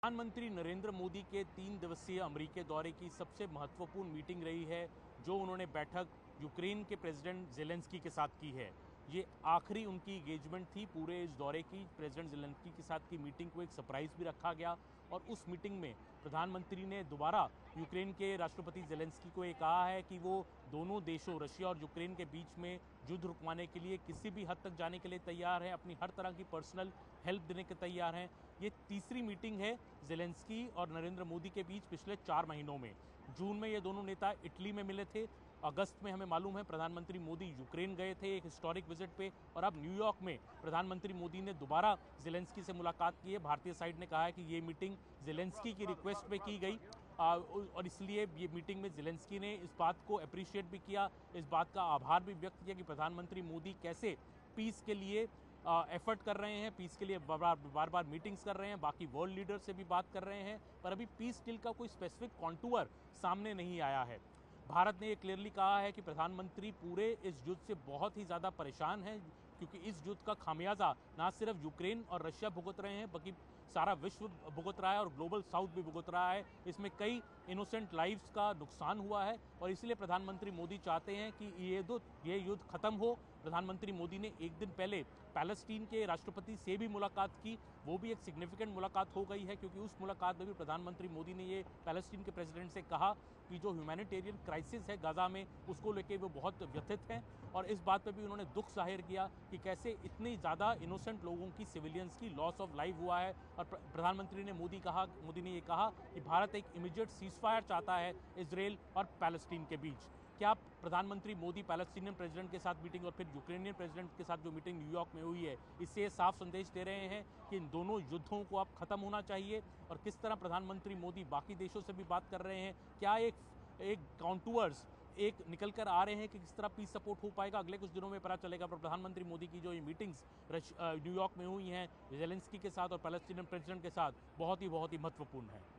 प्रधानमंत्री नरेंद्र मोदी के 3 दिवसीय अमेरिकी दौरे की सबसे महत्वपूर्ण मीटिंग रही है, जो उन्होंने बैठक यूक्रेन के प्रेसिडेंट ज़ेलेंस्की के साथ की है। ये आखिरी उनकी एंगेजमेंट थी पूरे इस दौरे की। प्रेसिडेंट ज़ेलेंस्की के साथ की मीटिंग को एक सरप्राइज़ भी रखा गया और उस मीटिंग में प्रधानमंत्री ने दोबारा यूक्रेन के राष्ट्रपति ज़ेलेंस्की को ये कहा है कि वो दोनों देशों रशिया और यूक्रेन के बीच में युद्ध रुकवाने के लिए किसी भी हद तक जाने के लिए तैयार हैं, अपनी हर तरह की पर्सनल हेल्प देने के तैयार हैं। ये तीसरी मीटिंग है ज़ेलेंस्की और नरेंद्र मोदी के बीच पिछले 4 महीनों में। जून में ये दोनों नेता इटली में मिले थे। अगस्त में हमें मालूम है प्रधानमंत्री मोदी यूक्रेन गए थे एक हिस्टोरिक विजिट पे, और अब न्यूयॉर्क में प्रधानमंत्री मोदी ने दोबारा ज़ेलेंस्की से मुलाकात की है। भारतीय साइड ने कहा है कि ये मीटिंग ज़ेलेंस्की की रिक्वेस्ट पे की गई और इसलिए ये मीटिंग में ज़ेलेंस्की ने इस बात को अप्रिशिएट भी किया, इस बात का आभार भी व्यक्त किया कि प्रधानमंत्री मोदी कैसे पीस के लिए एफर्ट कर रहे हैं, पीस के लिए बार बार मीटिंग्स कर रहे हैं, बाकी वर्ल्ड लीडर से भी बात कर रहे हैं, पर अभी पीस डील का कोई स्पेसिफिक कॉन्टूर सामने नहीं आया है। भारत ने ये क्लियरली कहा है कि प्रधानमंत्री पूरे इस युद्ध से बहुत ही ज़्यादा परेशान हैं, क्योंकि इस युद्ध का खामियाजा ना सिर्फ यूक्रेन और रशिया भुगत रहे हैं, बल्कि सारा विश्व भुगत रहा है और ग्लोबल साउथ भी भुगत रहा है। इसमें कई इनोसेंट लाइव्स का नुकसान हुआ है और इसलिए प्रधानमंत्री मोदी चाहते हैं कि ये युद्ध खत्म हो। प्रधानमंत्री मोदी ने एक दिन पहले पैलेस्टीन के राष्ट्रपति से भी मुलाकात की। वो भी एक सिग्निफिकेंट मुलाकात हो गई है, क्योंकि उस मुलाकात में भी प्रधानमंत्री मोदी ने ये पैलेस्टीन के प्रेसिडेंट से कहा कि जो ह्यूमैनिटेरियन क्राइसिस है गाज़ा में, उसको लेके वो बहुत व्यथित हैं और इस बात पे भी उन्होंने दुख जाहिर किया कि कैसे इतनी ज़्यादा इनोसेंट लोगों की, सिविलियंस की लॉस ऑफ लाइफ हुआ है। और प्रधानमंत्री ने मोदी ने ये कहा कि भारत एक इमीडिएट सीजफायर चाहता है इजराइल और पैलेस्टीन के बीच। क्या प्रधानमंत्री मोदी पैलेस्टीनियन प्रेसिडेंट के साथ मीटिंग और फिर यूक्रेनियन प्रेसिडेंट के साथ जो मीटिंग न्यूयॉर्क में हुई है, इससे ये साफ संदेश दे रहे हैं कि इन दोनों युद्धों को अब खत्म होना चाहिए? और किस तरह प्रधानमंत्री मोदी बाकी देशों से भी बात कर रहे हैं, क्या एक कॉन्टूर्स एक निकल कर आ रहे हैं कि किस तरह पीस सपोर्ट हो पाएगा, अगले कुछ दिनों में पता चलेगा। पर प्रधानमंत्री मोदी की जो ये मीटिंग्स न्यूयॉर्क में हुई हैं ज़ेलेंस्की के साथ और पैलेस्टीनियन प्रेसिडेंट के साथ, बहुत ही महत्वपूर्ण है।